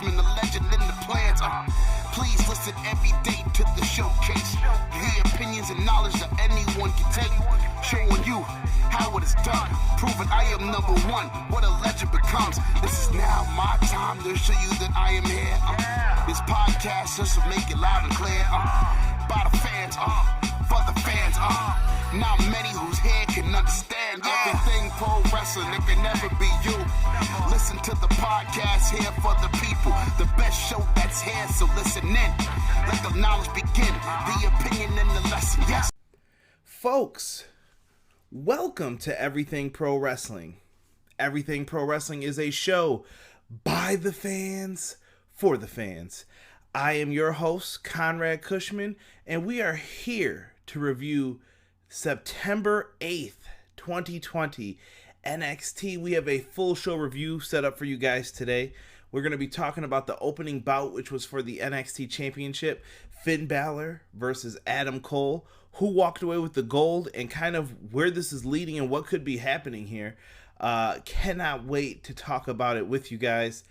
Cushman, the legend in the plans. Please listen every day to the showcase. The opinions and knowledge that anyone can take. Showing you how it is done. Proving I am number one. What a legend becomes. This is now my time to show you that I am here. This podcast just to make it loud and clear. By the fans, for the fans. Not many whose head can understand everything pro wrestling. It can never be you. Listen to the podcast here for the people. The best show that's here, so listen in. Let the knowledge begin. The opinion and the lesson. Yes. Folks, welcome to Everything Pro Wrestling. Everything Pro Wrestling is a show by the fans, for the fans. I am your host, Conrad Cushman, and we are here to review September 8th, 2020, NXT. We have a full show review set up for you guys today. We're going to be talking about the opening bout, which was for the NXT Championship. Finn Balor versus Adam Cole. Who walked away with the gold and kind of where this is leading and what could be happening here. Cannot wait to talk about it with you guys.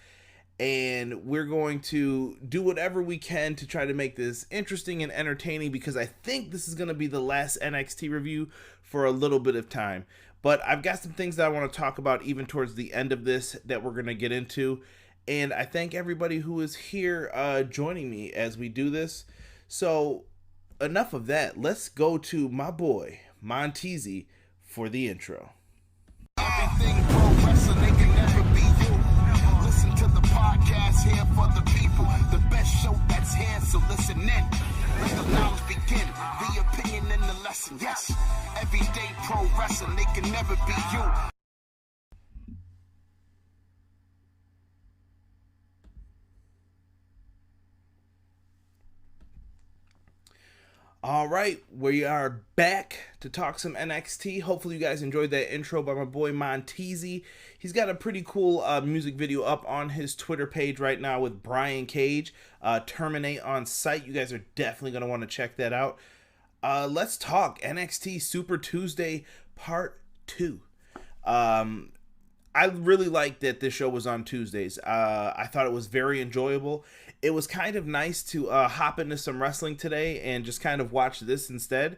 And we're going to do whatever we can to try to make this interesting and entertaining, because I think this is going to be the last NXT review for a little bit of time. But I've got some things that I want to talk about even towards the end of this that we're going to get into. And I thank everybody who is here joining me as we do this. So enough of that. Let's go to my boy, Montezi, for the intro. Everything pro wrestling, they can never be you. Listen to the podcast here for the people. The best show that's here, so listen in. Let the knowledge begin. The opinion and the lesson. Yes. Everyday pro wrestling, they can never be you. All right, we are back to talk some NXT. Hopefully you guys enjoyed that intro by my boy Montezi. He's got a pretty cool music video up on his Twitter page right now with Brian Cage. Terminate on Sight. You guys are definitely going to want to check that out. Let's talk NXT Super Tuesday Part 2. I really liked that this show was on Tuesdays. I thought it was very enjoyable. It was kind of nice to hop into some wrestling today and just kind of watch this instead.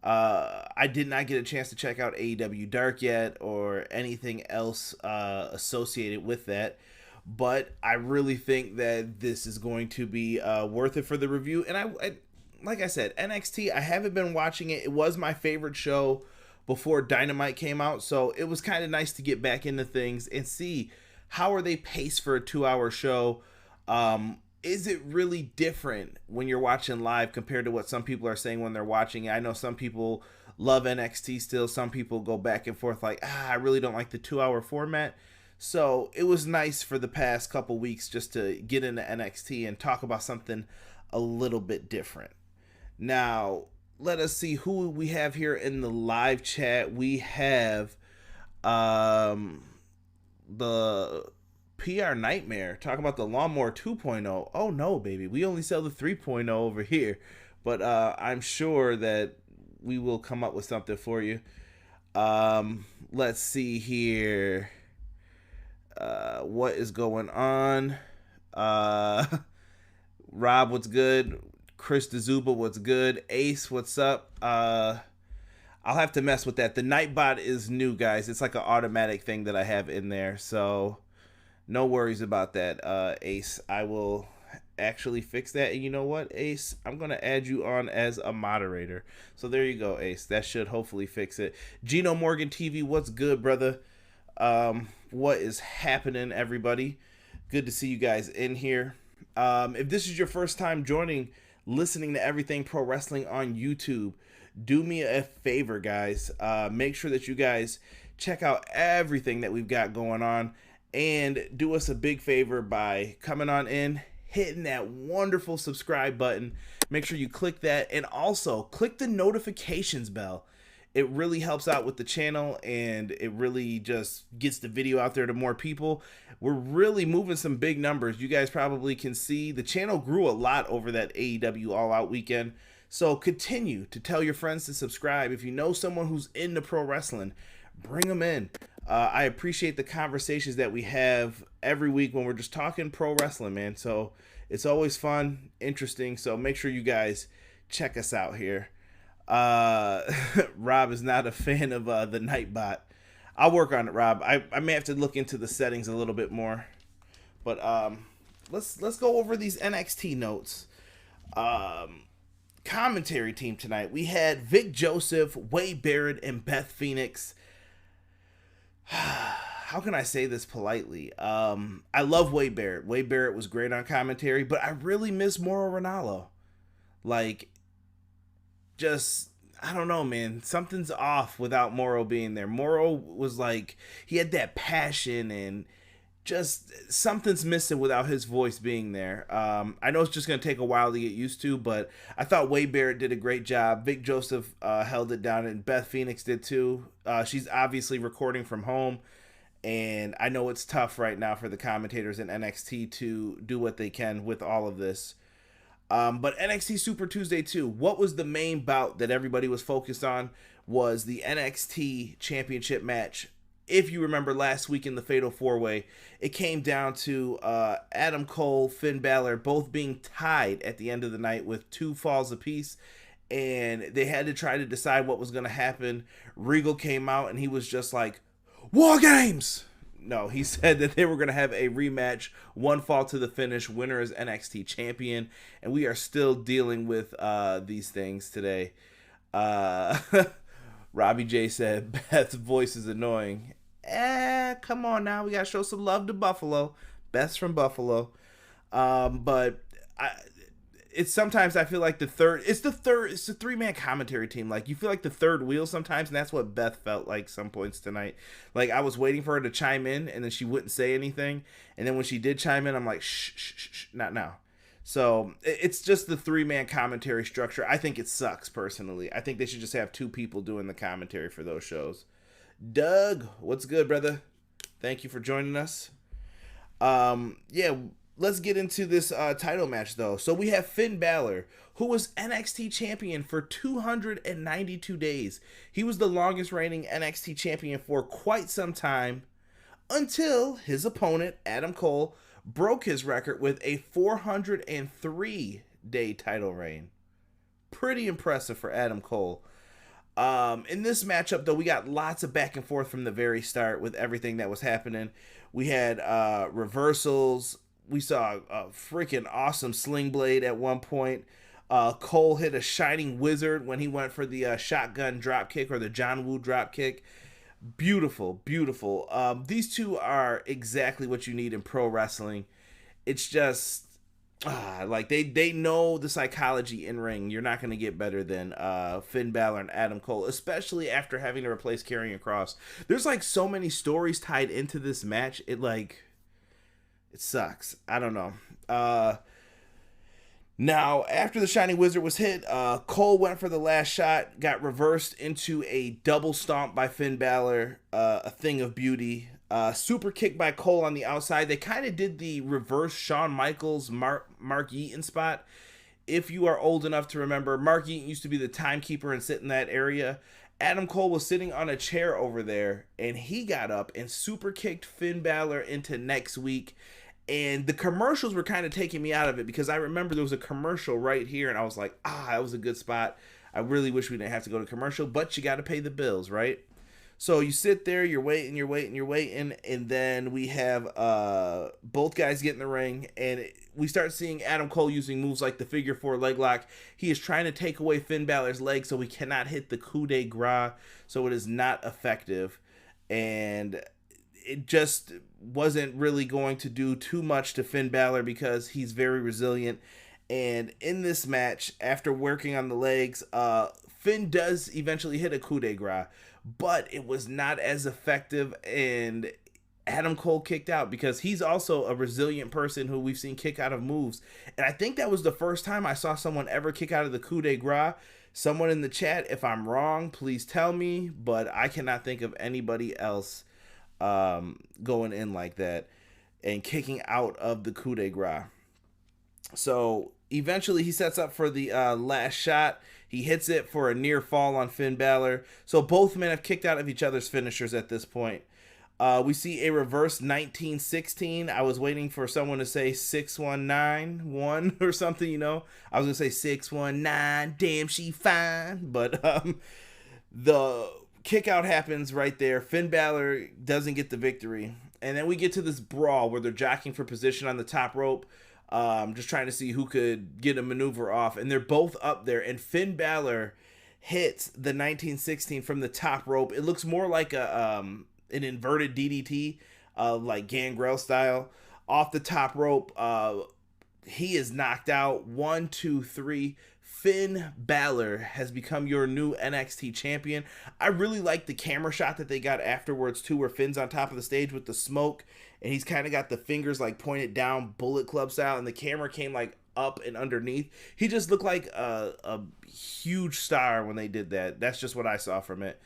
I did not get a chance to check out AEW Dark yet or anything else associated with that. But I really think that this is going to be worth it for the review. And I like I said, NXT, I haven't been watching it. It was my favorite show before Dynamite came out, so it was kind of nice to get back into things and see how are they paced for a 2-hour show. Is it really different when you're watching live compared to what some people are saying when they're watching it? I know some people love NXT still. Some people go back and forth like, I really don't like the 2-hour format. So it was nice for the past couple weeks just to get into NXT and talk about something a little bit different. Now, let us see who we have here in the live chat. We have the PR Nightmare talking about the Lawnmower 2.0. Oh no, baby. We only sell the 3.0 over here. But I'm sure that we will come up with something for you. Let's see here. What is going on? Rob, what's good? Chris DeZuba, what's good? Ace, what's up? I'll have to mess with that. The Nightbot is new, guys. It's like an automatic thing that I have in there. So no worries about that, Ace. I will actually fix that. And you know what, Ace? I'm going to add you on as a moderator. So there you go, Ace. That should hopefully fix it. Gino Morgan TV, what's good, brother? What is happening, everybody? Good to see you guys in here. If this is your first time listening to Everything Pro Wrestling on YouTube, do me a favor, guys. Make sure that you guys check out everything that we've got going on, and do us a big favor by coming on in, hitting that wonderful subscribe button. Make sure you click that, and also click the notifications bell. It really helps out with the channel, and it really just gets the video out there to more people. We're really moving some big numbers. You guys probably can see the channel grew a lot over that AEW All Out weekend. So continue to tell your friends to subscribe. If you know someone who's into pro wrestling, bring them in. I appreciate the conversations that we have every week when we're just talking pro wrestling, man. So it's always fun, interesting. So make sure you guys check us out here. Rob is not a fan of the Nightbot. I'll work on it, Rob. I may have to look into the settings a little bit more. But let's go over these NXT notes. Commentary team tonight. We had Vic Joseph, Wade Barrett, and Beth Phoenix. How can I say this politely? I love Wade Barrett. Wade Barrett was great on commentary, but I really miss Mauro Ranallo. Like, just, I don't know, man. Something's off without Mauro being there. Mauro was like, he had that passion, and just something's missing without his voice being there. I know it's just going to take a while to get used to, but I thought Wade Barrett did a great job. Vic Joseph held it down, and Beth Phoenix did too. She's obviously recording from home, and I know it's tough right now for the commentators in NXT to do what they can with all of this. But NXT Super Tuesday 2, what was the main bout that everybody was focused on was the NXT Championship match. If you remember last week in the Fatal 4-Way, it came down to Adam Cole, Finn Balor, both being tied at the end of the night with 2 falls apiece, and they had to try to decide what was going to happen. Regal came out, and he was just like, War Games! No, he said that they were going to have a rematch, 1 fall to the finish, winner is NXT champion, and we are still dealing with these things today. Robbie J said, Beth's voice is annoying. Come on now. We got to show some love to Buffalo. Beth's from Buffalo. But it's sometimes I feel like it's the 3-man commentary team. Like, you feel like the third wheel sometimes, and that's what Beth felt like some points tonight. Like, I was waiting for her to chime in, and then she wouldn't say anything. And then when she did chime in, I'm like, shh, not now. So it's just the 3-man commentary structure. I think it sucks, personally. I think they should just have 2 people doing the commentary for those shows. Doug, what's good, brother? Thank you for joining us. Yeah, let's get into this title match, though. So we have Finn Balor, who was NXT champion for 292 days. He was the longest reigning NXT champion for quite some time, until his opponent, Adam Cole, broke his record with a 403-day title reign. Pretty impressive for Adam Cole. In this matchup, though, we got lots of back and forth from the very start with everything that was happening. We had reversals. We saw a freaking awesome sling blade at one point. Cole hit a Shining Wizard when he went for the shotgun dropkick, or the John Woo dropkick. Beautiful, beautiful. These two are exactly what you need in pro wrestling. It's just like they know the psychology in ring. You're not going to get better than Finn Balor and Adam Cole, especially after having to replace Karrion Kross. There's like so many stories tied into this match. It sucks. I don't know. Now, after the Shining Wizard was hit, Cole went for the last shot, got reversed into a double stomp by Finn Balor, a thing of beauty. Super kick by Cole on the outside. They kind of did the reverse Shawn Michaels, Mark Eaton spot. If you are old enough to remember, Mark Eaton used to be the timekeeper and sit in that area. Adam Cole was sitting on a chair over there, and he got up and super kicked Finn Balor into next week. And the commercials were kind of taking me out of it, because I remember there was a commercial right here, and I was like, that was a good spot. I really wish we didn't have to go to commercial, but you got to pay the bills, right? So you sit there, you're waiting, and then we have both guys get in the ring, and we start seeing Adam Cole using moves like the figure 4 leg lock. He is trying to take away Finn Balor's leg so he cannot hit the coup de grace, so it is not effective. And it just wasn't really going to do too much to Finn Balor, because he's very resilient. And in this match, after working on the legs, Finn does eventually hit a coup de grace, but it was not as effective, and Adam Cole kicked out, because he's also a resilient person who we've seen kick out of moves. And I think that was the first time I saw someone ever kick out of the coup de grace. Someone in the chat, if I'm wrong, please tell me, but I cannot think of anybody else going in like that and kicking out of the coup de grace. So eventually he sets up for the last shot. He hits it for a near fall on Finn Balor. So both men have kicked out of each other's finishers at this point. We see a reverse 1916. I was waiting for someone to say 6191 or something, you know. I was going to say 619, damn, she fine. But the kick out happens right there. Finn Balor doesn't get the victory. And then we get to this brawl where they're jockeying for position on the top rope. Just trying to see who could get a maneuver off. And they're both up there. And Finn Balor hits the 1916 from the top rope. It looks more like an inverted DDT, like Gangrel style, off the top rope. He is knocked out. 1, 2, 3. Finn Balor has become your new NXT champion. I really like the camera shot that they got afterwards too, where Finn's on top of the stage with the smoke, and he's kind of got the fingers like pointed down, Bullet Club style, and the camera came like up and underneath. He just looked like a huge star when they did that. That's just what I saw from it.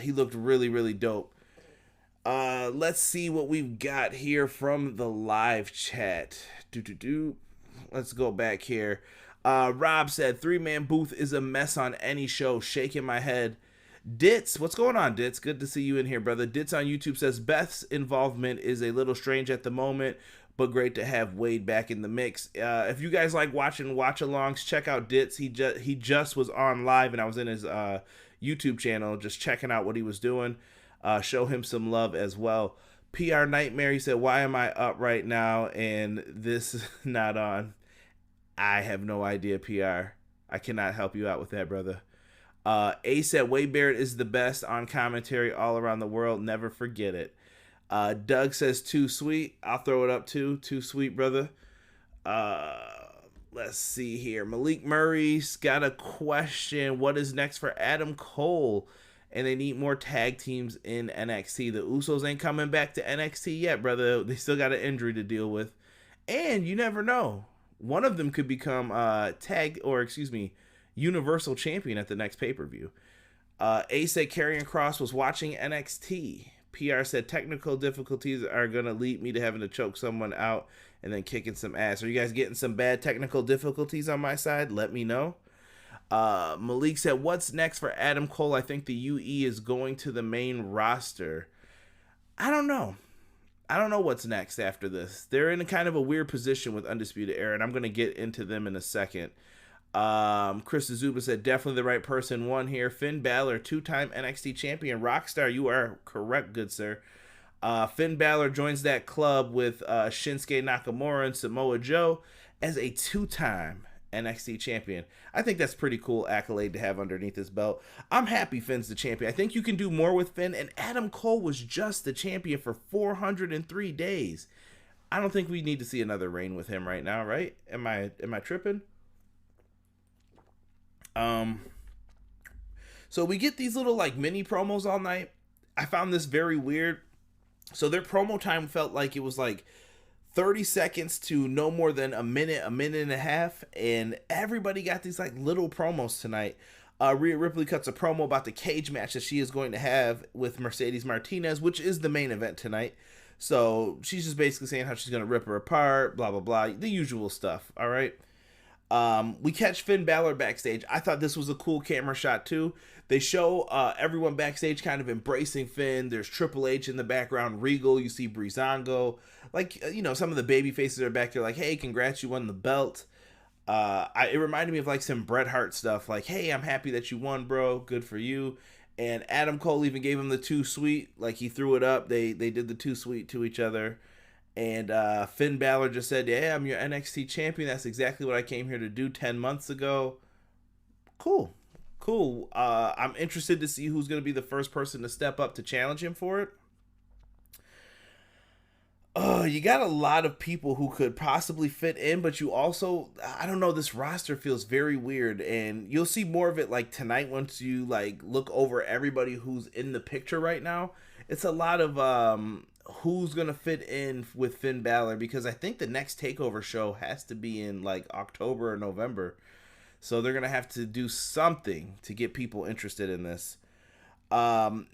He looked really, really dope. Let's see what we've got here from the live chat. Let's go back here. Rob said, 3-man booth is a mess on any show. Shaking my head. Ditz, what's going on, Ditz? Good to see you in here, brother. Ditz on YouTube says, Beth's involvement is a little strange at the moment, but great to have Wade back in the mix. If you guys like watching watch-alongs, check out Ditz. He just was on live, and I was in his YouTube channel just checking out what he was doing. Show him some love as well. PR Nightmare, he said, why am I up right now and this is not on? I have no idea, PR. I cannot help you out with that, brother. A said, Wade Barrett is the best on commentary all around the world. Never forget it. Doug says, too sweet. I'll throw it up too. Too sweet, brother. Let's see here. Malik Murray's got a question. What is next for Adam Cole? And they need more tag teams in NXT. The Usos ain't coming back to NXT yet, brother. They still got an injury to deal with. And you never know. One of them could become Universal Champion at the next pay-per-view. A said Karrion Kross was watching NXT. PR said technical difficulties are going to lead me to having to choke someone out and then kicking some ass. Are you guys getting some bad technical difficulties on my side? Let me know. Malik said, what's next for Adam Cole? I think the UE is going to the main roster. I don't know. I don't know what's next after this. They're in a kind of a weird position with Undisputed Era, and I'm going to get into them in a second. Chris Azuba said, definitely the right person won here. Finn Balor, 2-time NXT champion. Rockstar, you are correct, good sir. Finn Balor joins that club with Shinsuke Nakamura and Samoa Joe as a 2-time NXT champion. I think that's pretty cool accolade to have underneath his belt. I'm happy Finn's the champion. I think you can do more with Finn, and Adam Cole was just the champion for 403 days. I don't think we need to see another reign with him right now, right? Am I tripping? So we get these little like mini promos all night. I found this very weird. So their promo time felt like it was like 30 seconds to no more than a minute and a half, and everybody got these like little promos tonight. Rhea Ripley cuts a promo about the cage match that she is going to have with Mercedes Martinez, which is the main event tonight. So she's just basically saying how she's going to rip her apart, blah, blah, blah, the usual stuff, all right? We catch Finn Balor backstage. I thought this was a cool camera shot too. They show everyone backstage kind of embracing Finn. There's Triple H in the background, Regal, you see Breezango. Like, you know, some of the baby faces are back there like, hey, congrats, you won the belt. It reminded me of like some Bret Hart stuff. Like, hey, I'm happy that you won, bro. Good for you. And Adam Cole even gave him the too sweet. Like, he threw it up. They did the too sweet to each other. And Finn Balor just said, yeah, I'm your NXT champion. That's exactly what I came here to do 10 months ago. Cool. I'm interested to see who's going to be the first person to step up to challenge him for it. You got a lot of people who could possibly fit in, but you also, I don't know, this roster feels very weird, and you'll see more of it like tonight once you like look over everybody who's in the picture right now. It's a lot of who's gonna fit in with Finn Balor, because I think the next TakeOver show has to be in like October or November, so they're gonna have to do something to get people interested in this.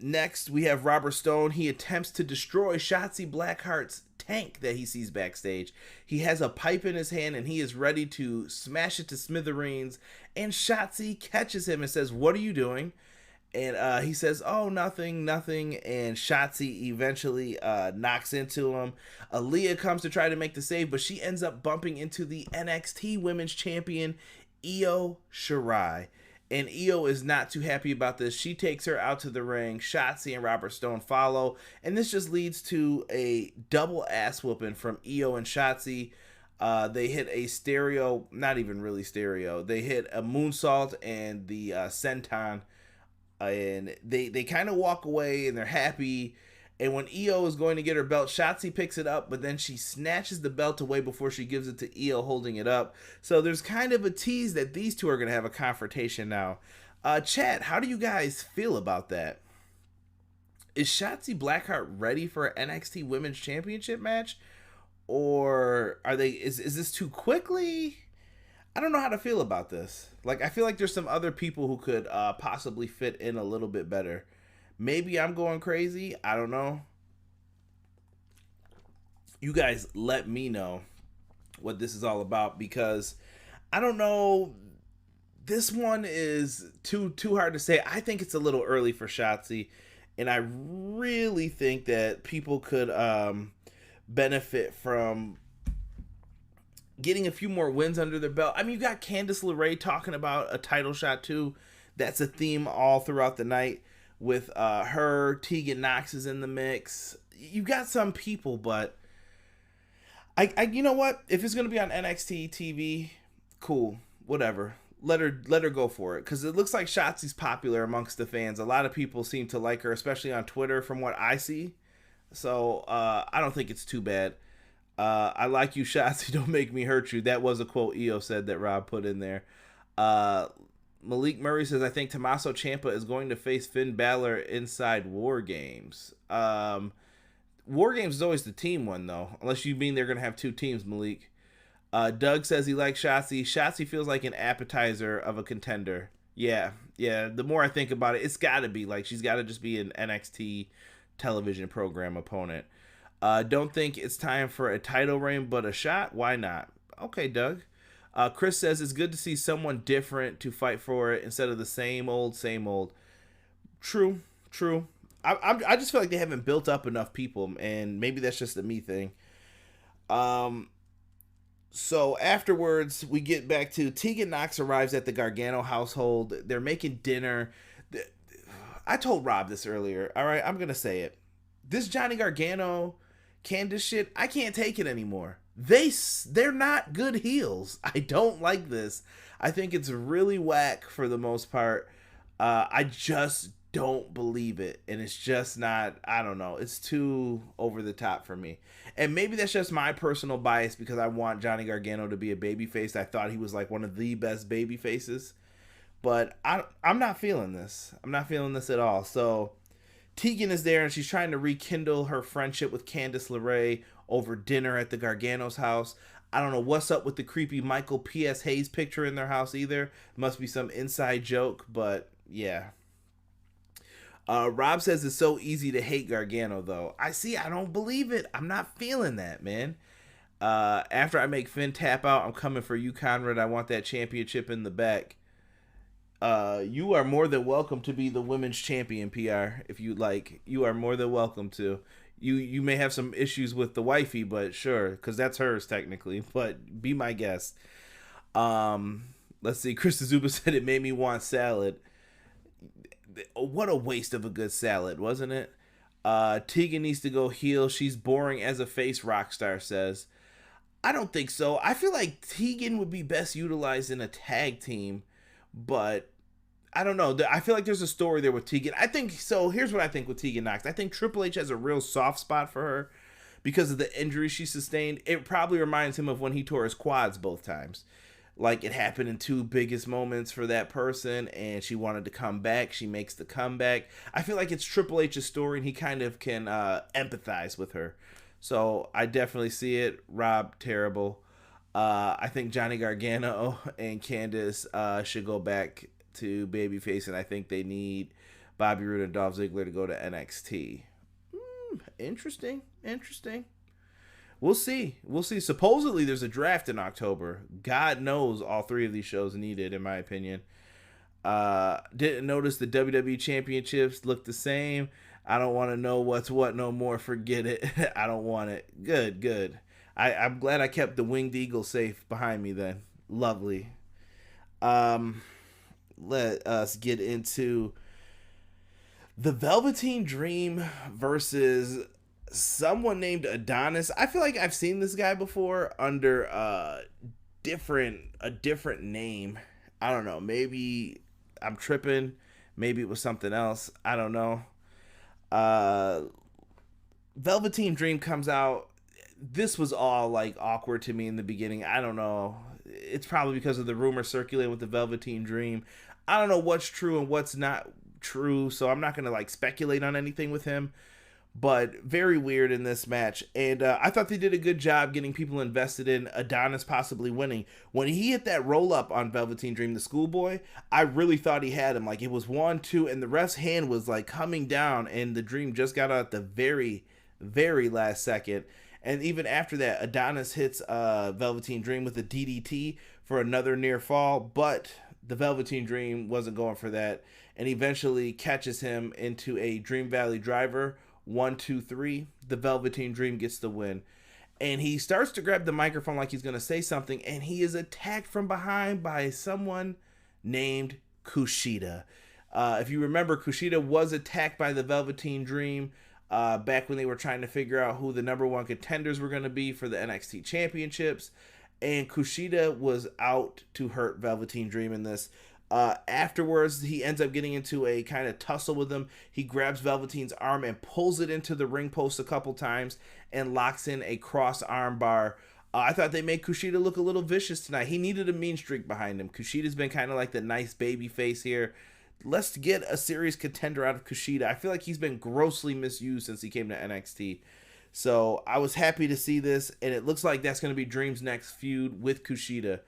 Next we have Robert Stone. He attempts to destroy Shotzi Blackheart's tank that he sees backstage. He has a pipe in his hand and he is ready to smash it to smithereens, and Shotzi catches him and says, what are you doing? And he says, "Oh, nothing, nothing." And Shotzi eventually knocks into him. Aaliyah comes to try to make the save, but she ends up bumping into the NXT Women's Champion, Io Shirai. And Io is not too happy about this. She takes her out to the ring. Shotzi and Robert Stone follow. And this just leads to a double ass whooping from Io and Shotzi. They hit a stereo, not even really stereo. They hit a moonsault and the senton. And they kind of walk away and they're happy. And when Io is going to get her belt, Shotzi picks it up, but then she snatches the belt away before she gives it to Io holding it up. So there's kind of a tease that these two are going to have a confrontation now. Chat, how do you guys feel about that? Is Shotzi Blackheart ready for an NXT Women's Championship match? Or are they? Is this too quickly? I don't know how to feel about this. Like, I feel like there's some other people who could possibly fit in a little bit better. Maybe I'm going crazy. I don't know. You guys let me know what this is all about, because I don't know. This one is too hard to say. I think it's a little early for Shotzi, and I really think that people could benefit from getting a few more wins under their belt. I mean, you got Candice LeRae talking about a title shot too. That's a theme all throughout the night with her. Tegan Knox is in the mix. You got some people, but I you know what? If it's gonna be on NXT TV, cool, whatever. Let her go for it, because it looks like Shotzi's popular amongst the fans. A lot of people seem to like her, especially on Twitter, from what I see. So I don't think it's too bad. I like you, Shotzi. Don't make me hurt you. That was a quote Io said that Rob put in there. Malik Murray says, I think Tommaso Ciampa is going to face Finn Balor inside War Games. War Games is always the team one, though. Unless you mean they're going to have two teams, Malik. Doug says he likes Shotzi. Shotzi feels like an appetizer of a contender. Yeah. The more I think about it, it's got to be. Like, she's got to just be an NXT television program opponent. Don't think it's time for a title reign, but a shot? Why not? Okay, Doug. Chris says it's good to see someone different to fight for it instead of the same old. True. I just feel like they haven't built up enough people, and maybe that's just a me thing. So afterwards, we get back to Tegan Knox arrives at the Gargano household. They're making dinner. I told Rob this earlier. All right, I'm going to say it. This Johnny Gargano, Candice shit, I can't take it anymore. They're not good heels. I don't like this. I think it's really whack for the most part. I just don't believe it. And it's just not, I don't know. It's too over the top for me. And maybe that's just my personal bias because I want Johnny Gargano to be a babyface. I thought he was like one of the best baby faces. But I'm not feeling this. I'm not feeling this at all. So Tegan is there and she's trying to rekindle her friendship with Candice LeRae over dinner at the Gargano's house. I don't know what's up with the creepy Michael P.S. Hayes picture in their house either. Must be some inside joke, but yeah. Rob says it's so easy to hate Gargano, though. I don't believe it. I'm not feeling that, man. After I make Finn tap out, I'm coming for you, Conrad. I want that championship in the back. You are more than welcome to be the women's champion, PR, if you like. You are more than welcome to. You may have some issues with the wifey, but sure, because that's hers technically. But be my guest. Let's see. Chris Azuba said it made me want salad. What a waste of a good salad, wasn't it? Tegan needs to go heel. She's boring as a face, Rockstar says. I don't think so. I feel like Tegan would be best utilized in a tag team, but I don't know. I feel like there's a story there with Tegan. I think so. Here's what I think with Tegan Knox. I think Triple H has a real soft spot for her because of the injury she sustained. It probably reminds him of when he tore his quads both times. Like, it happened in two biggest moments for that person, and she wanted to come back. She makes the comeback. I feel like it's Triple H's story, and he kind of can empathize with her. So I definitely see it. Rob, terrible. I think Johnny Gargano and Candice should go back to babyface, and I think they need Bobby Roode and Dolph Ziggler to go to NXT. Interesting. We'll see. Supposedly there's a draft in October. God knows all three of these shows need it, in my opinion. Didn't notice the WWE championships look the same. I don't want to know what's what no more. Forget it. I don't want it. Good, good. I'm glad I kept the winged eagle safe behind me then. Lovely. Um, Let us get into the Velveteen Dream versus someone named Adonis. I feel like I've seen this guy before under a different name. I don't know. Maybe I'm tripping. Maybe it was something else. I don't know. Uh, Velveteen Dream comes out. This was all like awkward to me in the beginning. I don't know. It's probably because of the rumor circulating with the Velveteen Dream. I don't know what's true and what's not true, so I'm not gonna like speculate on anything with him. But very weird in this match, and I thought they did a good job getting people invested in Adonis possibly winning. When he hit that roll up on Velveteen Dream, the schoolboy, I really thought he had him. Like it was 1-2, and the ref's hand was like coming down, and the Dream just got out at the very, very last second. And even after that, Adonis hits Velveteen Dream with a DDT for another near fall, but the Velveteen Dream wasn't going for that, and eventually catches him into a Dream Valley driver. 1, 2, 3. The Velveteen Dream gets the win. And he starts to grab the microphone like he's going to say something, and he is attacked from behind by someone named Kushida. If you remember, Kushida was attacked by the Velveteen Dream back when they were trying to figure out who the number one contenders were going to be for the NXT championships. And Kushida was out to hurt Velveteen Dream in this. Afterwards, he ends up getting into a kind of tussle with him. He grabs Velveteen's arm and pulls it into the ring post a couple times and locks in a cross arm bar. I thought they made Kushida look a little vicious tonight. He needed a mean streak behind him. Kushida's been kind of like the nice baby face here. Let's get a serious contender out of Kushida. I feel like he's been grossly misused since he came to NXT. So I was happy to see this, and it looks like that's going to be Dream's next feud with Kushida.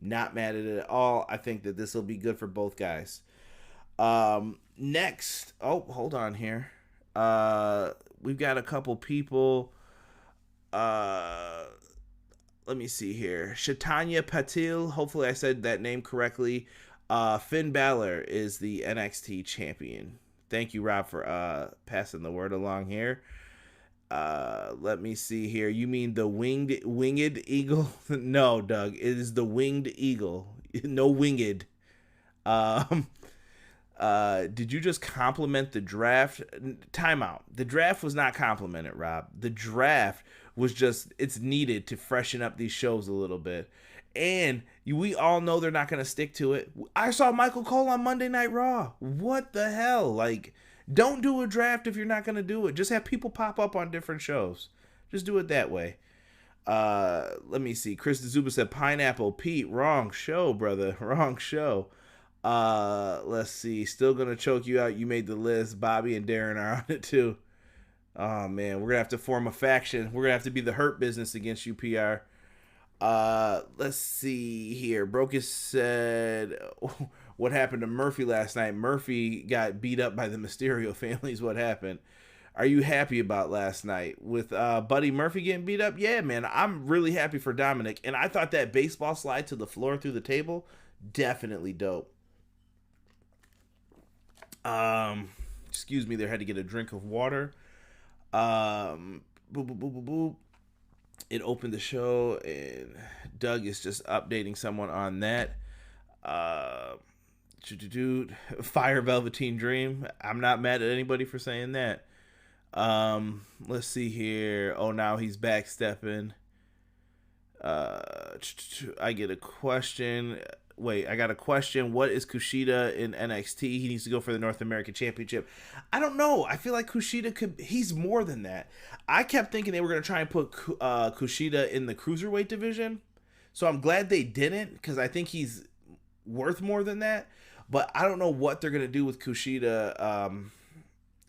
Not mad at it at all. I think that this will be good for both guys. Next, hold on here. We've got a couple people. Let me see here. Chaitanya Patil. Hopefully I said that name correctly. Finn Balor is the NXT champion. Thank you, Rob, for passing the word along here. Let me see here. You mean the winged eagle? No, Doug. It is the winged eagle. No winged. Did you just compliment the draft? Timeout. The draft was not complimented, Rob. The draft was just, it's needed to freshen up these shows a little bit. And we all know they're not going to stick to it. I saw Michael Cole on Monday Night Raw. What the hell? Like, don't do a draft if you're not going to do it. Just have people pop up on different shows. Just do it that way. Let me see. Chris Zuba said Pineapple Pete. Wrong show, brother. Wrong show. Let's see. Still going to choke you out. You made the list. Bobby and Darren are on it too. Oh, man. We're going to have to form a faction. We're going to have to be the Hurt Business against UPR. Let's see here. Brocus said, what happened to Murphy last night? Murphy got beat up by the Mysterio family is what happened. Are you happy about last night with Buddy Murphy getting beat up? Yeah, man, I'm really happy for Dominic. And I thought that baseball slide to the floor through the table, definitely dope. Excuse me, there, had to get a drink of water. Boop, boop, boop, boop, boop. It opened the show, and Doug is just updating someone on that. Fire Velveteen Dream. I'm not mad at anybody for saying that. Let's see here. Oh, now he's backstepping. I get a question. Wait, I got a question. What is Kushida in NXT? He needs to go for the North American Championship. I don't know. I feel like Kushida he's more than that. I kept thinking they were going to try and put Kushida in the Cruiserweight division. So I'm glad they didn't, because I think he's worth more than that. But I don't know what they're going to do with Kushida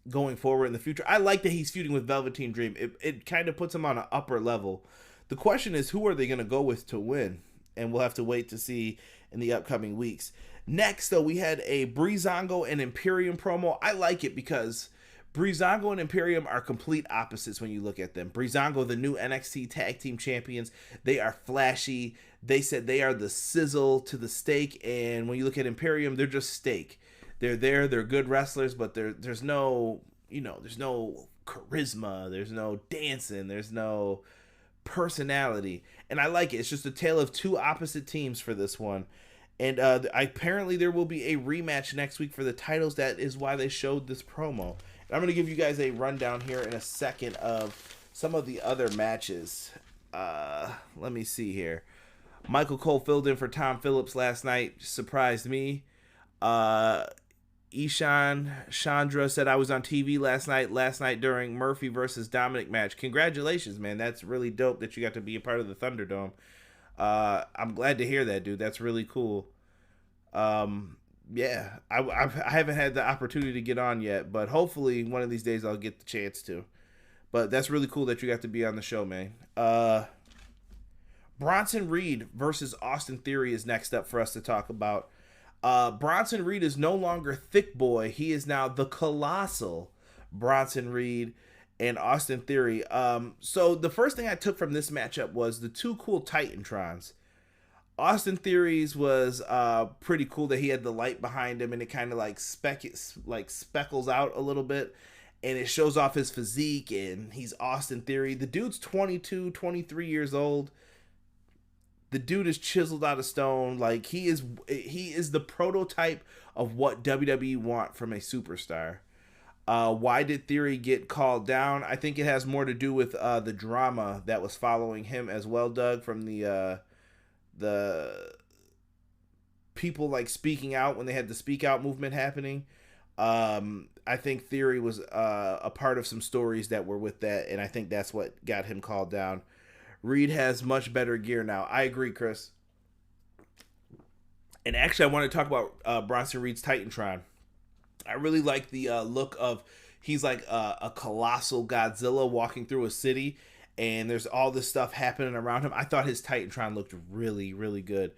going forward in the future. I like that he's feuding with Velveteen Dream. It kind of puts him on an upper level. The question is, who are they going to go with to win? And we'll have to wait to see in the upcoming weeks. Next, though, we had a Breezango and Imperium promo. I like it because Breezango and Imperium are complete opposites when you look at them. Breezango, the new NXT Tag Team Champions, they are flashy. They said they are the sizzle to the steak, and when you look at Imperium, they're just steak. They're there, they're good wrestlers, but there's no, there's no charisma, there's no dancing, there's no personality, and I like it. It's just a tale of two opposite teams for this one. And apparently there will be a rematch next week for the titles. That is why they showed this promo. And I'm going to give you guys a rundown here in a second of some of the other matches. Let me see here. Michael Cole filled in for Tom Phillips last night. Surprised me. Ishan Chandra said, I was on TV last night during Murphy versus Dominic match. Congratulations, man. That's really dope that you got to be a part of the Thunderdome. I'm glad to hear that, dude. That's really cool. Yeah, I haven't had the opportunity to get on yet, but hopefully one of these days I'll get the chance to. But that's really cool that you got to be on the show, man. Bronson Reed versus Austin Theory is next up for us to talk about. Bronson Reed is no longer Thick Boy. He is now the Colossal Bronson Reed and Austin Theory. So the first thing I took from this matchup was the two cool Titantrons. Austin Theory's was pretty cool that he had the light behind him and it kind of like speckles out a little bit. And it shows off his physique, and he's Austin Theory. The dude's 22, 23 years old. The dude is chiseled out of stone. Like, he is the prototype of what WWE want from a superstar. Why did Theory get called down? I think it has more to do with the drama that was following him as well, Doug, from the people like speaking out when they had the Speak Out movement happening. I think Theory was a part of some stories that were with that, and I think that's what got him called down. Reed has much better gear now. I agree, Chris. And actually, I want to talk about Bronson Reed's Titantron. I really like the look of, he's like a colossal Godzilla walking through a city, and there's all this stuff happening around him. I thought his Titantron looked really, really good.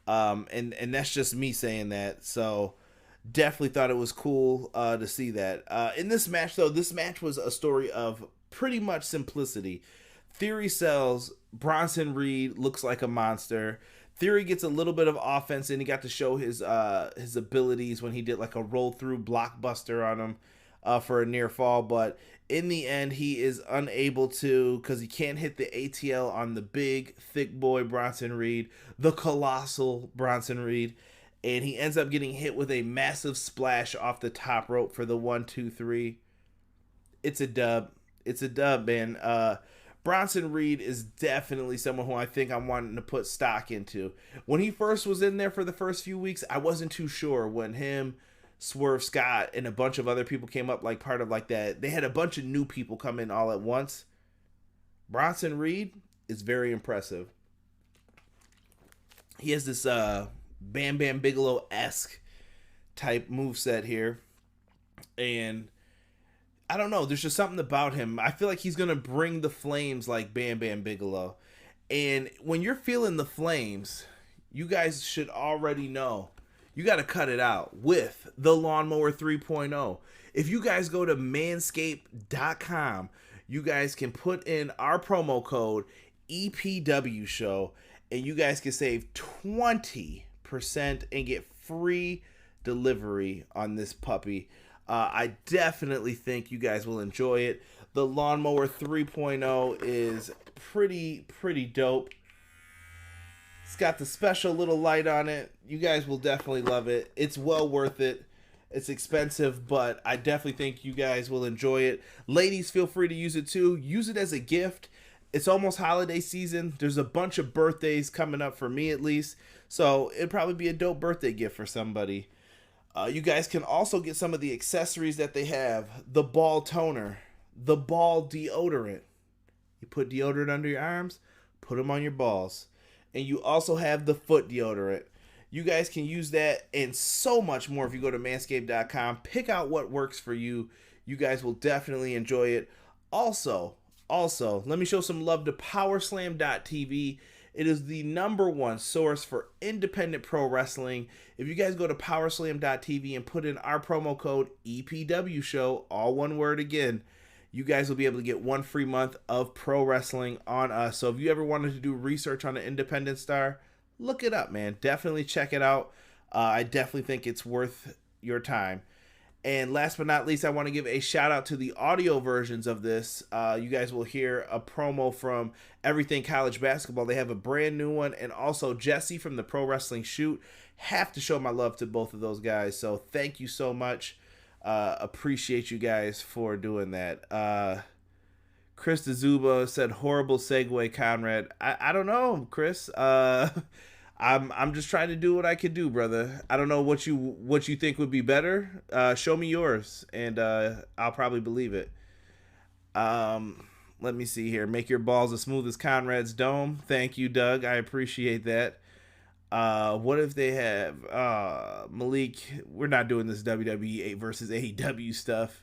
And that's just me saying that. So definitely thought it was cool to see that. In this match, though, this match was a story of pretty much simplicity. Theory sells, Bronson Reed looks like a monster. Theory gets a little bit of offense, and he got to show his abilities when he did like a roll-through blockbuster on him for a near fall. But in the end, he is unable to, because he can't hit the ATL on the big, thick boy Bronson Reed, the colossal Bronson Reed. And he ends up getting hit with a massive splash off the top rope for the 1, 2, 3. It's a dub. It's a dub, man. Bronson Reed is definitely someone who I think I'm wanting to put stock into. When he first was in there for the first few weeks, I wasn't too sure. When him, Swerve Scott, and a bunch of other people came up like part of like that, they had a bunch of new people come in all at once. Bronson Reed is very impressive. He has this Bam Bam Bigelow-esque type moveset here. And I don't know, there's just something about him. I feel like he's going to bring the flames like Bam Bam Bigelow. And when you're feeling the flames, you guys should already know you got to cut it out with the Lawnmower 3.0. If you guys go to manscaped.com, you guys can put in our promo code EPW show, and you guys can save 20% and get free delivery on this puppy. I definitely think you guys will enjoy it. The Lawnmower 3.0 is pretty dope. It's got the special little light on it. You guys will definitely love it. It's well worth it. It's expensive, but I definitely think you guys will enjoy it. Ladies, feel free to use it too. Use it as a gift. It's almost holiday season. There's a bunch of birthdays coming up for me at least. So it'd probably be a dope birthday gift for somebody. You guys can also get some of the accessories that they have. The ball toner, the ball deodorant. You put deodorant under your arms, put them on your balls. And you also have the foot deodorant. You guys can use that and so much more if you go to manscaped.com. Pick out what works for you. You guys will definitely enjoy it. Also, let me show some love to powerslam.tv. It is the #1 source for independent pro wrestling. If you guys go to powerslam.tv and put in our promo code EPW show, all one word again, you guys will be able to get 1 free month of pro wrestling on us. So if you ever wanted to do research on an independent star, look it up, man. Definitely check it out. I definitely think it's worth your time. And last but not least, I want to give a shout out to the audio versions of this. You guys will hear a promo from Everything College Basketball. They have a brand new one. And also Jesse from the Pro Wrestling Shoot. Have to show my love to both of those guys. So thank you so much. Appreciate you guys for doing that. Chris DeZuba said, horrible segue, Conrad. I don't know, Chris. I'm just trying to do what I could do, brother. I don't know what you think would be better. Show me yours, and I'll probably believe it. Let me see here. Make your balls as smooth as Conrad's dome. Thank you, Doug. I appreciate that. What if they have Malik? We're not doing this WWE versus AEW stuff.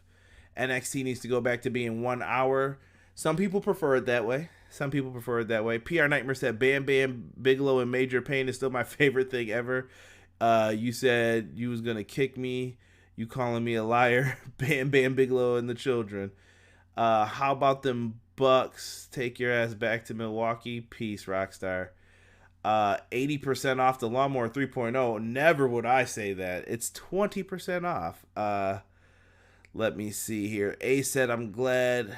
NXT needs to go back to being 1 hour. Some people prefer it that way. PR Nightmare said Bam Bam Bigelow and Major Payne is still my favorite thing ever. You said you was gonna kick me. You calling me a liar. Bam Bam Bigelow and the children. How about them Bucks? Take your ass back to Milwaukee. Peace, Rockstar. 80% off the Lawnmower 3.0. Never would I say that. It's 20% off. Let me see here. A said, I'm glad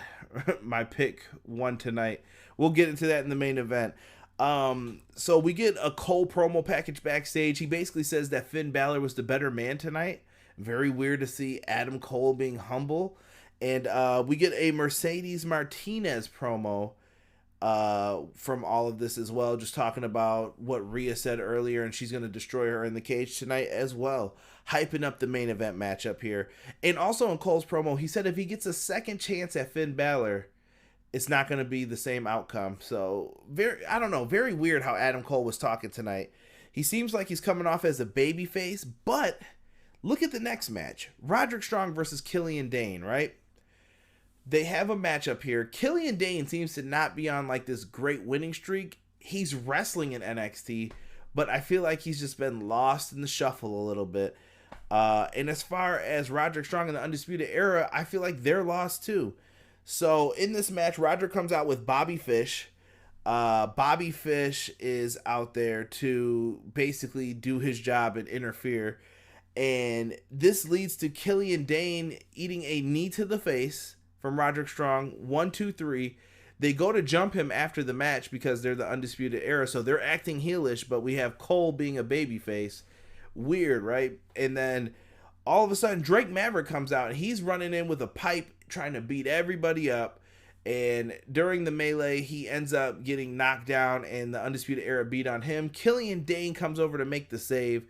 my pick won tonight. We'll get into that in the main event. So we get a Cole promo package backstage. He basically says that Finn Balor was the better man tonight. Very weird to see Adam Cole being humble. And we get a Mercedes Martinez promo from all of this as well. Just talking about what Rhea said earlier, and she's going to destroy her in the cage tonight as well. Hyping up the main event matchup here. And also in Cole's promo, he said if he gets a second chance at Finn Balor, it's not going to be the same outcome. So, very weird how Adam Cole was talking tonight. He seems like he's coming off as a babyface, but look at the next match. Roderick Strong versus Killian Dane, right? They have a matchup here. Killian Dane seems to not be on like this great winning streak. He's wrestling in NXT, but I feel like he's just been lost in the shuffle a little bit. And as far as Roderick Strong in the Undisputed Era, I feel like they're lost too. So in this match, Roderick comes out with Bobby Fish. Bobby Fish is out there to basically do his job and interfere. And this leads to Killian Dane eating a knee to the face from Roderick Strong. 1, 2, 3. They go to jump him after the match because they're the Undisputed Era. So they're acting heelish, but we have Cole being a babyface. Weird, right? And then all of a sudden, Drake Maverick comes out, and he's running in with a pipe, trying to beat everybody up. And during the melee, he ends up getting knocked down, and the Undisputed Era beat on him. Killian Dane comes over to make the save,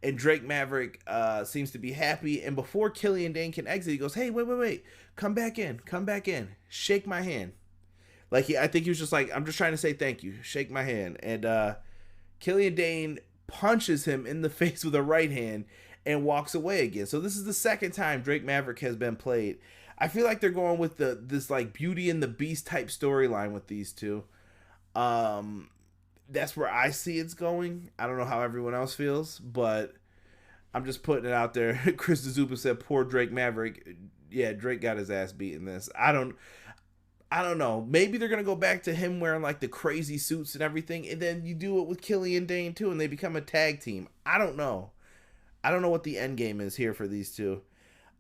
and Drake Maverick seems to be happy. And before Killian Dane can exit, he goes, hey, wait, come back in, shake my hand. I think he was just like, I'm just trying to say thank you, shake my hand. And Killian Dane punches him in the face with a right hand and walks away again. So this is the second time Drake Maverick has been played. I feel like they're going with this like Beauty and the Beast type storyline with these two. That's where I see it's going. I don't know how everyone else feels, but I'm just putting it out there. Chris DeZuba said, poor Drake Maverick. Yeah, Drake got his ass beat in this. I don't know. Maybe they're going to go back to him wearing like the crazy suits and everything, and then you do it with Killian Dane too, and they become a tag team. I don't know. I don't know what the end game is here for these two.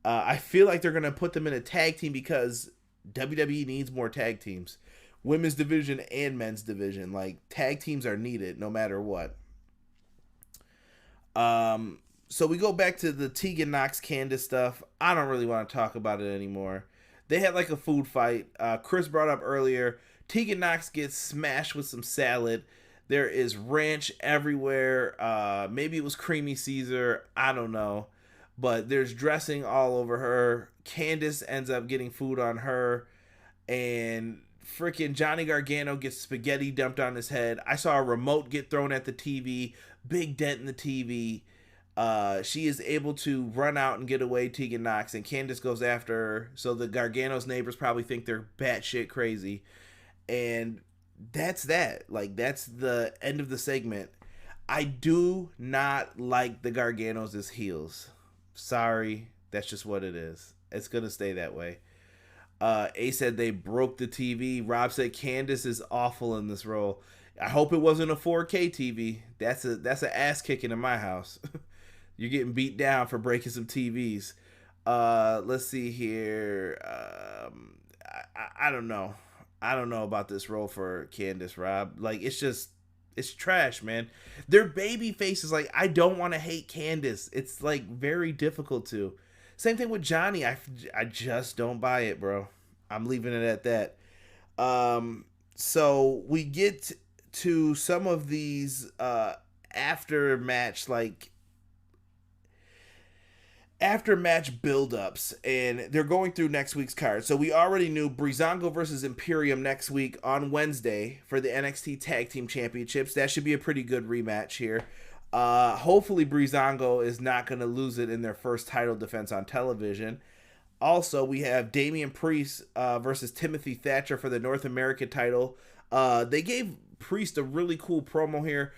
I feel like they're going to put them in a tag team because WWE needs more tag teams. Women's division and men's division. Like, tag teams are needed no matter what. So we go back to the Tegan Nox Candice stuff. I don't really want to talk about it anymore. They had like a food fight. Chris brought up earlier, Tegan Nox gets smashed with some salad. There is ranch everywhere. Maybe it was creamy Caesar. I don't know. But there's dressing all over her. Candice ends up getting food on her. And freaking Johnny Gargano gets spaghetti dumped on his head. I saw a remote get thrown at the TV. Big dent in the TV. She is able to run out and get away, Tegan Nox. And Candice goes after her. So the Gargano's neighbors probably think they're batshit crazy. And that's that. Like, that's the end of the segment. I do not like the Garganos as heels. Sorry, that's just what it is. It's gonna stay that way. A said they broke the TV. Rob said Candace is awful in this role. I hope it wasn't a 4K TV. That's an ass kicking in my house. You're getting beat down for breaking some TVs. Let's see here. I don't know. I don't know about this role for Candace, Rob. Like, it's trash, man. Their baby faces, like, I don't want to hate Candace. It's like very difficult to. Same thing with Johnny. I just don't buy it, bro. I'm leaving it at that. So we get to some of these after match build-ups, and they're going through next week's card. So we already knew Breezango versus Imperium next week on Wednesday for the NXT Tag Team Championships. That should be a pretty good rematch here. Hopefully Breezango is not going to lose it in their first title defense on television. Also, we have Damian Priest versus Timothy Thatcher for the North American title. They gave Priest a really cool promo here.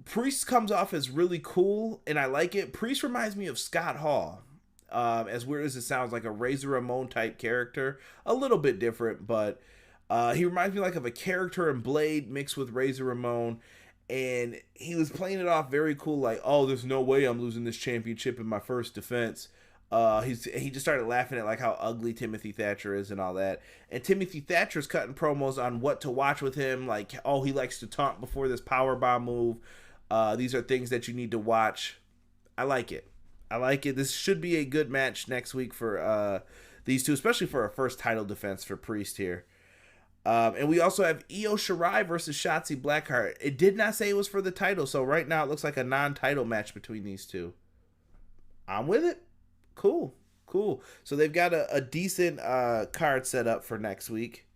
Priest comes off as really cool, and I like it. Priest reminds me of Scott Hall. As weird as it sounds, like a Razor Ramon type character. A little bit different, but he reminds me like of a character in Blade mixed with Razor Ramon. And he was playing it off very cool, like, oh, there's no way I'm losing this championship in my first defense. He just started laughing at like how ugly Timothy Thatcher is and all that. And Timothy Thatcher's cutting promos on what to watch with him, like, oh, he likes to taunt before this powerbomb move. These are things that you need to watch. I like it. This should be a good match next week for these two, especially for a first title defense for Priest here. And we also have Io Shirai versus Shotzi Blackheart. It did not say it was for the title, so right now it looks like a non-title match between these two. I'm with it. Cool. So they've got a decent card set up for next week.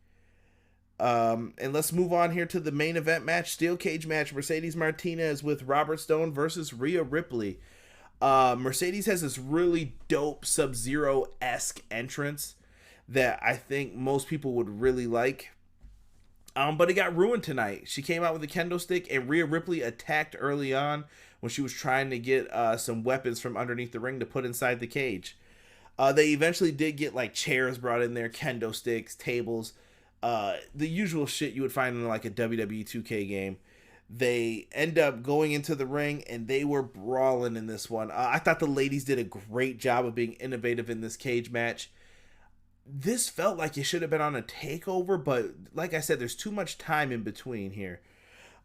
And let's move on here to the main event match, steel cage match. Mercedes Martinez with Robert Stone versus Rhea Ripley. Mercedes has this really dope Sub-Zero-esque entrance that I think most people would really like. But it got ruined tonight. She came out with a kendo stick, and Rhea Ripley attacked early on when she was trying to get some weapons from underneath the ring to put inside the cage. They eventually did get like chairs brought in there, kendo sticks, tables, the usual shit you would find in like a WWE 2K game. They end up going into the ring, and they were brawling in this one. I thought the ladies did a great job of being innovative in this cage match. This felt like it should have been on a takeover, but like I said, there's too much time in between here.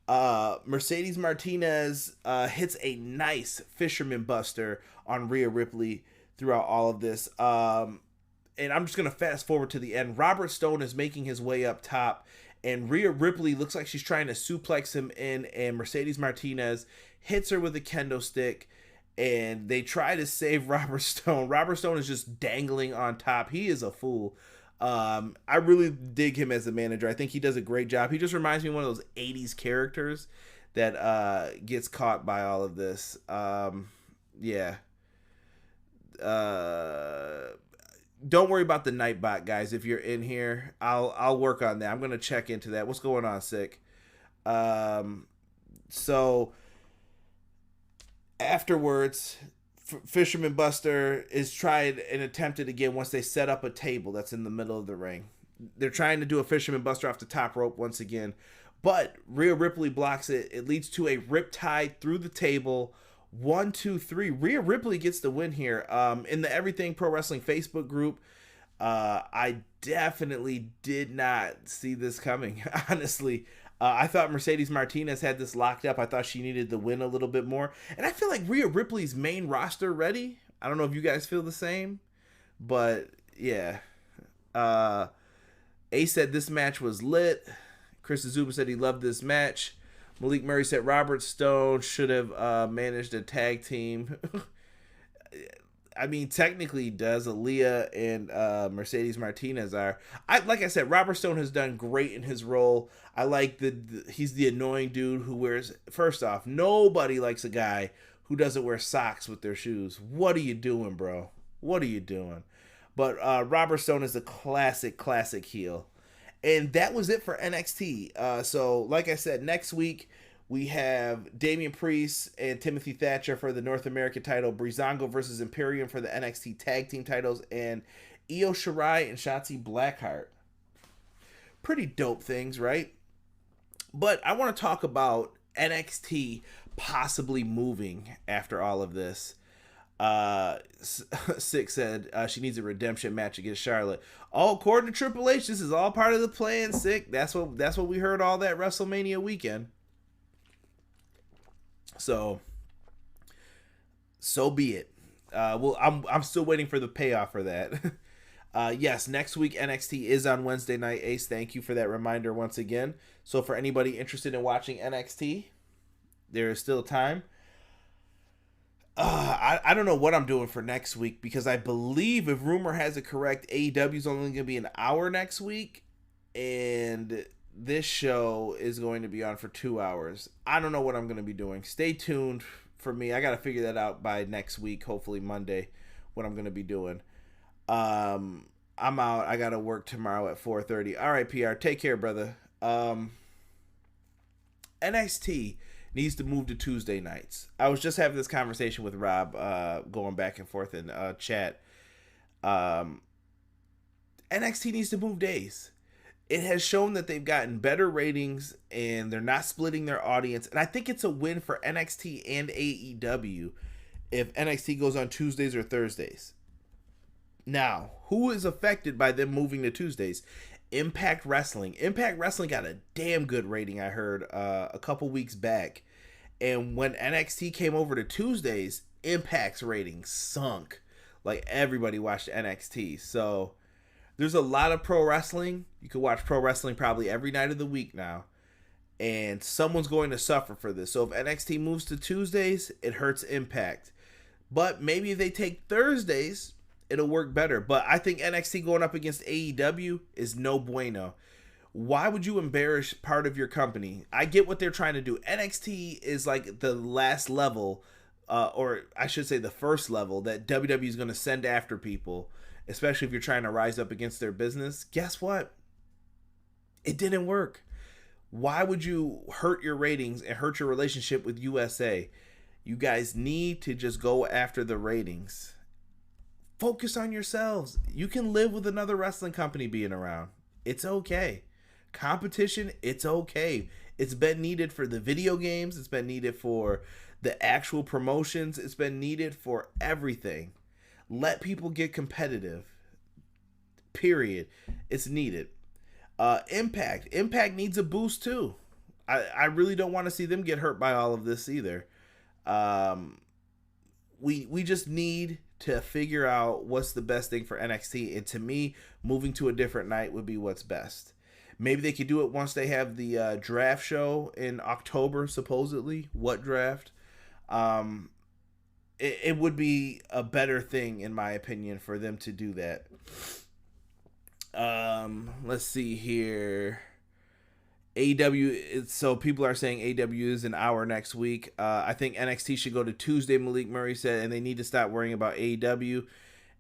Mercedes Martinez hits a nice fisherman buster on Rhea Ripley throughout all of this. And I'm just going to fast forward to the end. Robert Stone is making his way up top, and Rhea Ripley looks like she's trying to suplex him in, and Mercedes Martinez hits her with a kendo stick. And they try to save Robert Stone. Robert Stone is just dangling on top. He is a fool. I really dig him as a manager. I think he does a great job. He just reminds me of one of those 80s characters that gets caught by all of this. Yeah. Don't worry about the Nightbot, guys. If you're in here, I'll work on that. I'm going to check into that. What's going on, Sick? So afterwards, Fisherman Buster is tried and attempted again once they set up a table that's in the middle of the ring. They're trying to do a Fisherman Buster off the top rope once again, but Rhea Ripley blocks it. It leads to a riptide through the table. 1, 2, 3. Rhea Ripley gets the win here. In the Everything Pro Wrestling Facebook group, I definitely did not see this coming, honestly. I thought Mercedes Martinez had this locked up. I thought she needed the win a little bit more. And I feel like Rhea Ripley's main roster ready. I don't know if you guys feel the same. But, yeah. A said this match was lit. Chris Azuba said he loved this match. Malik Murray said Robert Stone should have managed a tag team. I mean, technically does. Aaliyah and Mercedes Martinez are. Like I said, Robert Stone has done great in his role. I like he's the annoying dude who wears. First off, nobody likes a guy who doesn't wear socks with their shoes. What are you doing, bro? What are you doing? But Robert Stone is a classic heel. And that was it for NXT. So, like I said, next week we have Damian Priest and Timothy Thatcher for the North American title, Breezango versus Imperium for the NXT Tag Team titles, and Io Shirai and Shotzi Blackheart. Pretty dope things, right? But I want to talk about NXT possibly moving after all of this. Six said she needs a redemption match against Charlotte. Oh, according to Triple H, this is all part of the plan. Sick. That's what we heard all that WrestleMania weekend. So be it. Well, I'm still waiting for the payoff for that. Yes, next week NXT is on Wednesday night. Ace, thank you for that reminder once again. So for anybody interested in watching NXT, there is still time. I don't know what I'm doing for next week because I believe, if rumor has it correct, AEW is only going to be an hour next week, and this show is going to be on for 2 hours. I don't know what I'm going to be doing. Stay tuned for me. I got to figure that out by next week, hopefully Monday, what I'm going to be doing. I'm out. I got to work tomorrow at 4:30. All right, PR. Take care, brother. NXT needs to move to Tuesday nights. I was just having this conversation with Rob, going back and forth in chat. NXT needs to move days. It has shown that they've gotten better ratings and they're not splitting their audience. And I think it's a win for NXT and AEW if NXT goes on Tuesdays or Thursdays. Now, who is affected by them moving to Tuesdays? Impact Wrestling. Impact Wrestling got a damn good rating, I heard, a couple weeks back. And when NXT came over to Tuesdays, Impact's rating sunk. Like, everybody watched NXT. So there's a lot of pro wrestling. You can watch pro wrestling probably every night of the week now. And someone's going to suffer for this. So if NXT moves to Tuesdays, it hurts Impact. But maybe if they take Thursdays, it'll work better. But I think NXT going up against AEW is no bueno. Why would you embarrass part of your company? I get what they're trying to do. NXT is like the last level, or I should say the first level, that WWE is going to send after people, especially if you're trying to rise up against their business. Guess what? It didn't work. Why would you hurt your ratings and hurt your relationship with USA? You guys need to just go after the ratings. Focus on yourselves. You can live with another wrestling company being around. It's okay. Competition, it's okay. It's been needed for the video games. It's been needed for the actual promotions. It's been needed for everything. Let people get competitive. Period. It's needed. Impact. Impact needs a boost too. I really don't want to see them get hurt by all of this either. We just need to figure out what's the best thing for NXT. And to me, moving to a different night would be what's best. Maybe they could do it once they have the draft show in October, supposedly. What draft? It would be a better thing, in my opinion, for them to do that. Let's see here. AEW, so people are saying AEW is an hour next week. I think NXT should go to Tuesday, Malik Murray said, and they need to stop worrying about AEW.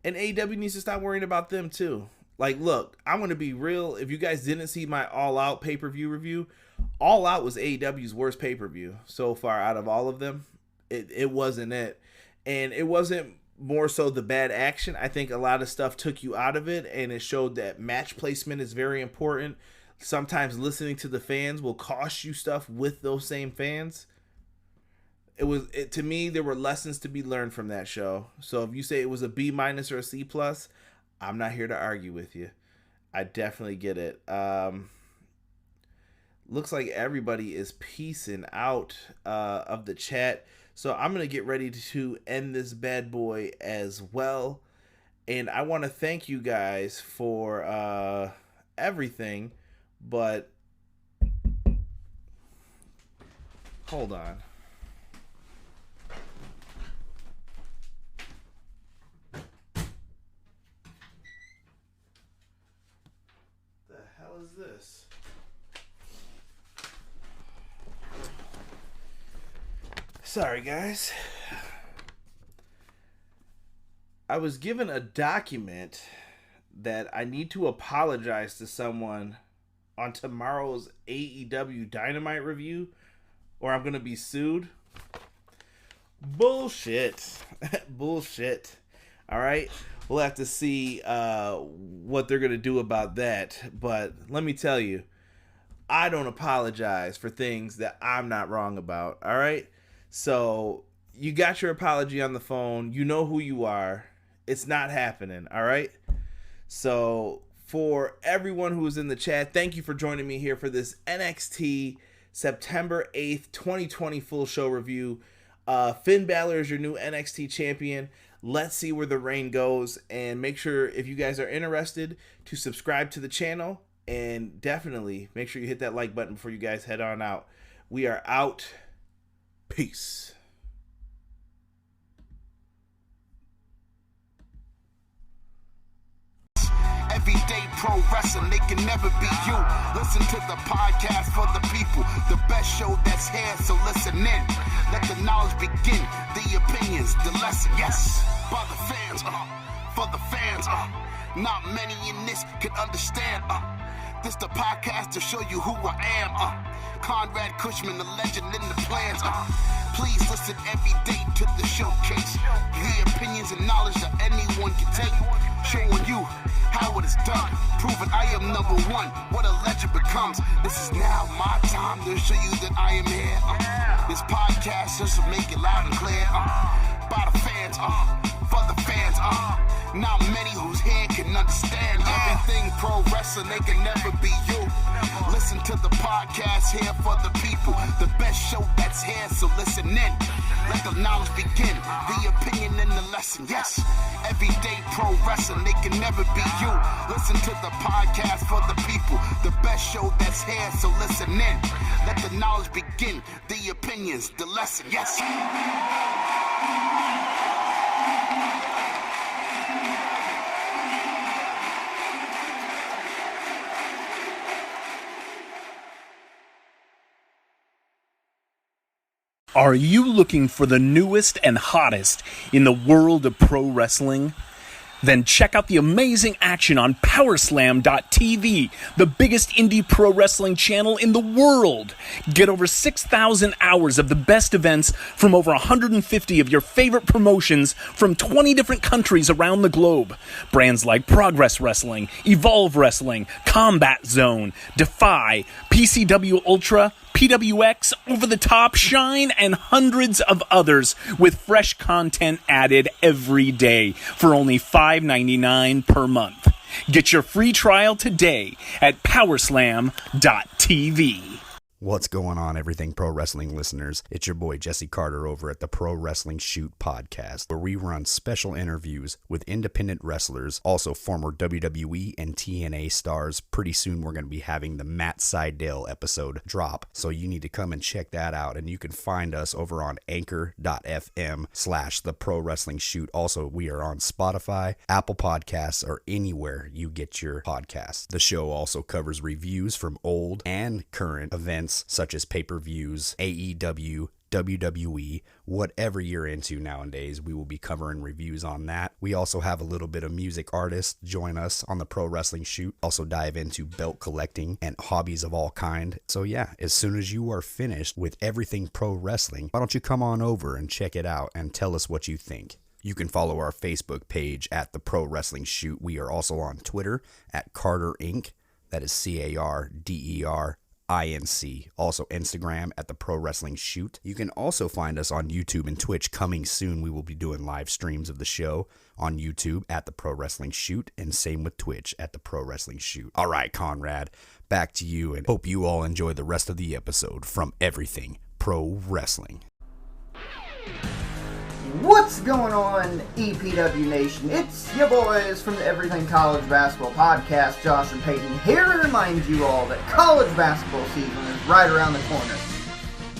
And AEW needs to stop worrying about them too. Like, look, I'm going to be real. If you guys didn't see my All Out pay-per-view review, All Out was AEW's worst pay-per-view so far out of all of them. It wasn't it. And it wasn't more so the bad action. I think a lot of stuff took you out of it, and it showed that match placement is very important. Sometimes listening to the fans will cost you stuff with those same fans. To me, there were lessons to be learned from that show. So if you say it was a B- or a C+, I'm not here to argue with you. I definitely get it. Looks like everybody is peacing out of the chat. So I'm going to get ready to end this bad boy as well. And I want to thank you guys for everything. But hold on. The hell is this? Sorry, guys. I was given a document that I need to apologize to someone on tomorrow's AEW Dynamite review, or I'm going to be sued. Bullshit. Bullshit. All right. We'll have to see what they're going to do about that. But let me tell you, I don't apologize for things that I'm not wrong about. All right. So you got your apology on the phone. You know who you are. It's not happening. All right. So for everyone who is in the chat, thank you for joining me here for this NXT September 8th, 2020 full show review. Finn Balor is your new NXT champion. Let's see where the reign goes, and make sure, if you guys are interested, to subscribe to the channel, and definitely make sure you hit that like button before you guys head on out. We are out. Peace. Everyday pro wrestling, they can never be you. Listen to the podcast for the people, the best show that's here, so listen in. Let the knowledge begin, the opinions, the lesson, yes. By the fans, for the fans, not many in this can understand, this the podcast to show you who I am, Conrad Cushman, the legend in the plans, please listen every day to the showcase, the opinions and knowledge that anyone can take, showing you how it is done, proving I am number one, what a legend becomes. This is now my time to show you that I am here. This podcast just to make it loud and clear. By the fans, for the fans, not many who's here can understand everything pro wrestling, they can never be you. Listen to the podcast here for the people, the best show that's here, so listen in. Let the knowledge begin, the opinion and the lesson, yes. Everyday pro wrestling, they can never be you. Listen to the podcast for the people, the best show that's here, so listen in. Let the knowledge begin, the opinions, the lesson, yes. Are you looking for the newest and hottest in the world of pro wrestling? Then check out the amazing action on Powerslam.tv, the biggest indie pro wrestling channel in the world. Get over 6,000 hours of the best events from over 150 of your favorite promotions from 20 different countries around the globe. Brands like Progress Wrestling, Evolve Wrestling, Combat Zone, Defy, PCW Ultra, PWX, Over the Top, Shine, and hundreds of others with fresh content added every day for only $5.99 per month. Get your free trial today at Powerslam.tv. What's going on, Everything Pro Wrestling listeners? It's your boy Jesse Carter over at the Pro Wrestling Shoot podcast, where we run special interviews with independent wrestlers, also former WWE and TNA stars. Pretty soon we're going to be having the Matt Sydal episode drop, so you need to come and check that out. And you can find us over on anchor.fm/the Pro Wrestling Shoot. Also, we are on Spotify, Apple Podcasts, or anywhere you get your podcasts. The show also covers reviews from old and current events such as pay-per-views, AEW, WWE, whatever you're into nowadays, we will be covering reviews on that. We also have a little bit of music artists join us on the Pro Wrestling Shoot, also dive into belt collecting and hobbies of all kind. So yeah, as soon as you are finished with everything pro wrestling, why don't you come on over and check it out and tell us what you think. You can follow our Facebook page at the Pro Wrestling Shoot. We are also on Twitter at Carter Inc. That is CARDER. INC. Also Instagram at the Pro Wrestling Shoot. You can also find us on YouTube and Twitch. Coming soon, we will be doing live streams of the show on YouTube at the Pro Wrestling Shoot, and same with Twitch at the Pro Wrestling Shoot. All right, Conrad, back to you, and hope you all enjoy the rest of the episode from Everything Pro Wrestling. What's going on, EPW Nation? It's your boys from the Everything College Basketball Podcast, Josh and Peyton, here to remind you all that college basketball season is right around the corner.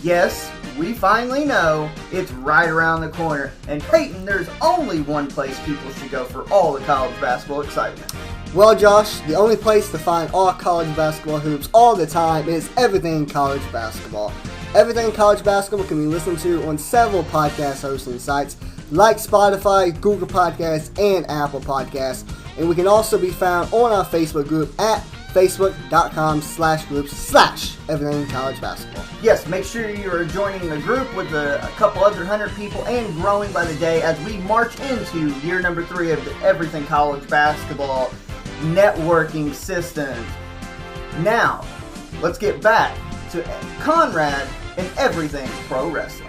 Yes, we finally know it's right around the corner, and Peyton, there's only one place people should go for all the college basketball excitement. Well, Josh, the only place to find all college basketball hoops all the time is Everything College Basketball. Everything College Basketball can be listened to on several podcast hosting sites like Spotify, Google Podcasts, and Apple Podcasts. And we can also be found on our Facebook group at Facebook.com/groups/Everything College Basketball. Yes, make sure you are joining the group with a couple other 100 people and growing by the day as we march into year number 3 of the Everything College Basketball networking system. Now, let's get back to Conrad and Everything Pro Wrestling.